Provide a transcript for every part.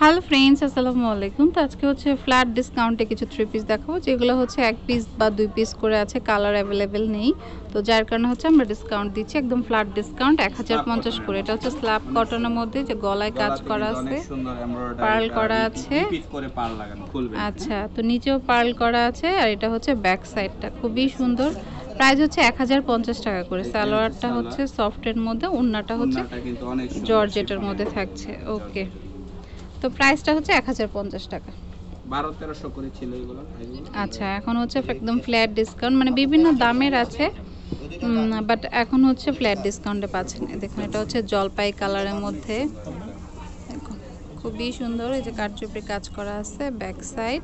Hello friends, আসসালামু আলাইকুম। তো আজকে হচ্ছে ফ্ল্যাট ডিসকাউন্টে কিছু থ্রি পিস দেখাবো, যেগুলো হচ্ছে এক পিস বা দুই পিস করে আছে, কালার অ্যাভেলেবেল নেই। তো যার কারণে হচ্ছে আমরা ডিসকাউন্ট দিচ্ছি, একদম ফ্ল্যাট ডিসকাউন্ট 1050 করে। এটা হচ্ছে স্ল্যাব কটনের মধ্যে, যে গলায় কাজ করা আছে, পার্ল করা আছে। আচ্ছা, তো নিচেও পার্ল করা আছে, আর এটা হচ্ছে ব্যাক সাইডটা খুবই সুন্দর। প্রাইস হচ্ছে 1050 টাকা করে। সালোয়ারটা হচ্ছে সফটের মধ্যে, ওড়নাটা হচ্ছে জর্জেটের মধ্যে থাকছে। ওকে, তো প্রাইসটা হচ্ছে 1050 টাকা। 1200-1300 করে ছিল এগুলো। আচ্ছা, এখন হচ্ছে একদম ফ্ল্যাট ডিসকাউন্ট, মানে বিভিন্ন দামের আছে, বাট এখন হচ্ছে ফ্ল্যাট ডিসকাউন্টে পাচ্ছেন। দেখুন, এটা হচ্ছে জলপাই কালারের মধ্যে, দেখুন খুবই সুন্দর। এই যে কারচুপি কাজ করা আছে ব্যাক সাইড।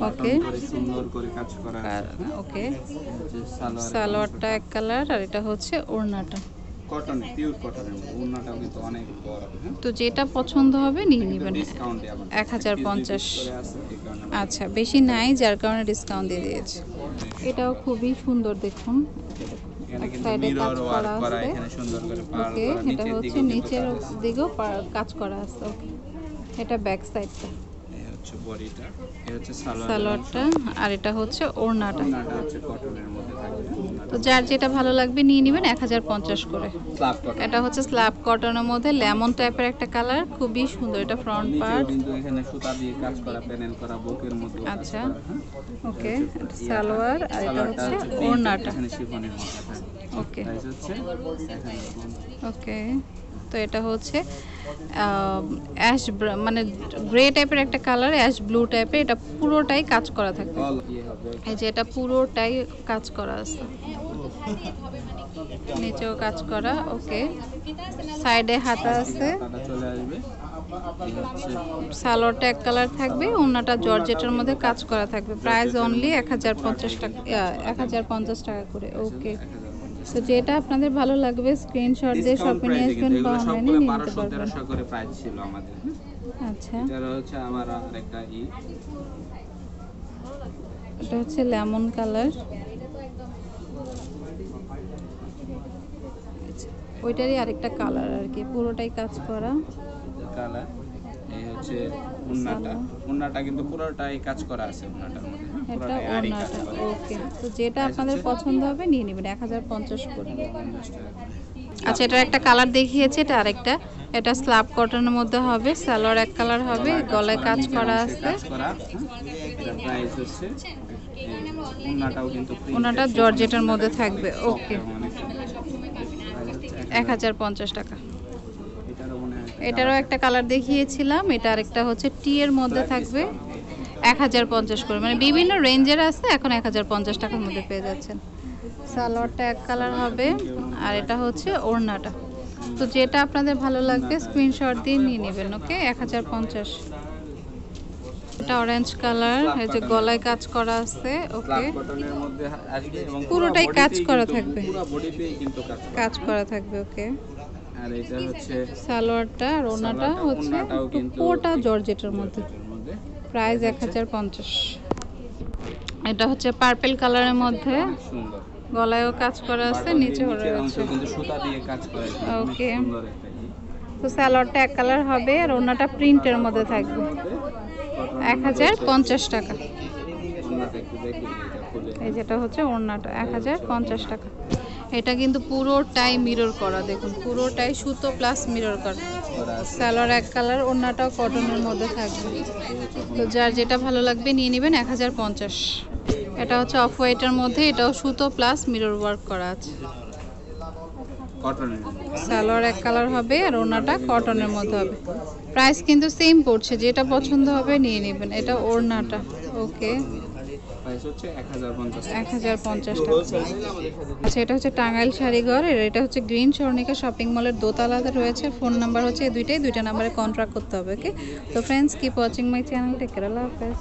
ওকে, সুন্দর করে কাজ করা আছে। ওকে, সালোয়ারটা এক কালার, আর এটা হচ্ছে ওড়নাটা কটন, পিওর কটনের মধ্যে। ওড়নাটাও কিন্তু অনেক বড়। তো যেটা পছন্দ হবে নিয়ে নেবেন। 1050। আচ্ছা, বেশি নাই, যার কারণে ডিসকাউন্ট দিয়ে দিয়েছে। এটাও খুবই সুন্দর, দেখুন এক সাইডে কাজ করা আছে। ওকে, এটা হচ্ছে নিচের দিকেও কাজ করা আছে। ওকে, এটা ব্যাক সাইডটা, বডিটা, এই হচ্ছে সালোয়ারটা, আর এটা হচ্ছে ওড়নাটা। ওড়নাটা হচ্ছে কটনের মধ্যে থাকবে। তো যার যেটা ভালো লাগবে নিয়ে নেবেন 1050 করে। এটা হচ্ছে স্ল্যাব কটনের মধ্যে লেমন টাইপের একটা কালার, খুবই সুন্দর। এটা ফ্রন্ট পার্ট, কিন্তু এখানে সুতা দিয়ে কাজ করা, প্যানেল করা, বুকের মতো। আচ্ছা, ওকে, সালোয়ার, আর এটা হচ্ছে ওড়নাটা। এখানে শিফনের মধ্যে থাকবে। ওকে, প্রাইস হচ্ছে ওকে। তো এটা হচ্ছে অ্যাশ, মানে গ্রে টাইপের একটা কালার, অ্যাশ ব্লু টাইপের। এটা পুরোটাই কাজ করা থাকবে। এই যে এটা পুরোটাই কাজ করা আছে, নিচেও কাজ করা। ওকে, সাইডে হাতা আছে। চলে আসবে। সালোয়ারটা এক কালার থাকবে, ওড়নাটা জর্জেটের মধ্যে কাজ করা থাকবে। প্রাইস অনলি 1050 টাকা, 1050 টাকা করে। ওকে, তো যেটা আপনাদের ভালো লাগবে স্ক্রিনশট দিয়ে শপে নিয়ে আসবেন বা অনলাইনে নিতে পারবেন। 1200-1300 করে প্রাইস ছিল আমাদের। আচ্ছা, এটা হচ্ছে আমার আরেকটা এটা হচ্ছে লেমন কালার, ওইটারই আরেকটা কালার আর কি, পুরোটাই কাজ করা কালার। এই হচ্ছে ওন্নাটা কিন্তু পুরোটাই কাজ করা আছে ওন্নাটার মধ্যে। এটা ওড়নাটা। ওকে, তো যেটা আপনাদের পছন্দ হবে নিয়ে নেবেন 1050 করে। আচ্ছা, এটার একটা কালার দেখিয়েছে, এটা আরেকটা। এটা স্ল্যাব কটনের মধ্যে হবে, সালোয়ার এক কালার হবে, গলায় কাজ করা আছে। প্রাইস হচ্ছে ওনাটা জর্জেটের মধ্যে থাকবে। ওকে, 1050 টাকা। এটারও একটা কালার দেখিয়েছিলাম, এটা আরেকটা হচ্ছে টি এর মধ্যে থাকবে, 1050 করে। মানে বিভিন্ন রেঞ্জের আছে, এখন 1050 টাকার মধ্যে পেয়ে যাচ্ছেন। সালোয়ারটা এক কালার হবে, আর এটা হচ্ছে ওড়নাটা। তো যেটা আপনাদের ভালো লাগবে স্ক্রিনশট দিয়ে নিয়ে নেবেন। ওকে, 1050। এটা অরেঞ্জ কালার, এই যে গলায় কাজ করা আছে। ওকে, পুরোটাই কাজ করা থাকবে, কাজ করা থাকবে। ওকে, আর এটা হচ্ছে সালোয়ারটা, আর ওড়নাটা হচ্ছে পুরোটা জর্জেটের মধ্যে। প্রাইস 1050। এটা হচ্ছে পার্পল কালারের মধ্যে, গলায়ও কাজ করা আছে, নিচেও রয়েছে কিন্তু সুতা দিয়ে কাজ করা। ওকে, তো সালোয়ারটা এক কালার হবে, আর ওড়নাটা প্রিন্টের মধ্যে থাকবে। 1050 টাকা। এই যেটা হচ্ছে ওড়নাটা, 1050 টাকা। এটা কিন্তু পুরোটাই মিরর করা, দেখুন পুরোটাই সুতো প্লাস মিরর করা। সালোয়ার এক কালার, ওড়নাটাও কটনের মধ্যে থাকবে। তো যার যেটা ভালো লাগবে নিয়ে নেবেন 1050। এটা হচ্ছে অফ হোয়াইটের মধ্যে, এটাও সুতো প্লাস মিরর ওয়ার্ক করা আছে। সালোয়ার এক কালার হবে, আর ওড়নাটা কটনের মধ্যে হবে। প্রাইস কিন্তু সেম পড়ছে, যেটা পছন্দ হবে নিয়ে নেবেন। এটা ওড়নাটা। ওকে, প্রাইস হচ্ছে 1050 টাকা। আচ্ছা, এটা হচ্ছে টাঙ্গাইল শাড়িঘর, এটা হচ্ছে গ্রিন স্বর্ণিকা শপিং মলের দোতলাতে রয়েছে। ফোন নাম্বার হচ্ছে দুইটা নাম্বারে কন্ট্যাক্ট করতে হবে। ওকে, তো friends, keep watching my channel. Take care, আল্লাহ হাফেজ।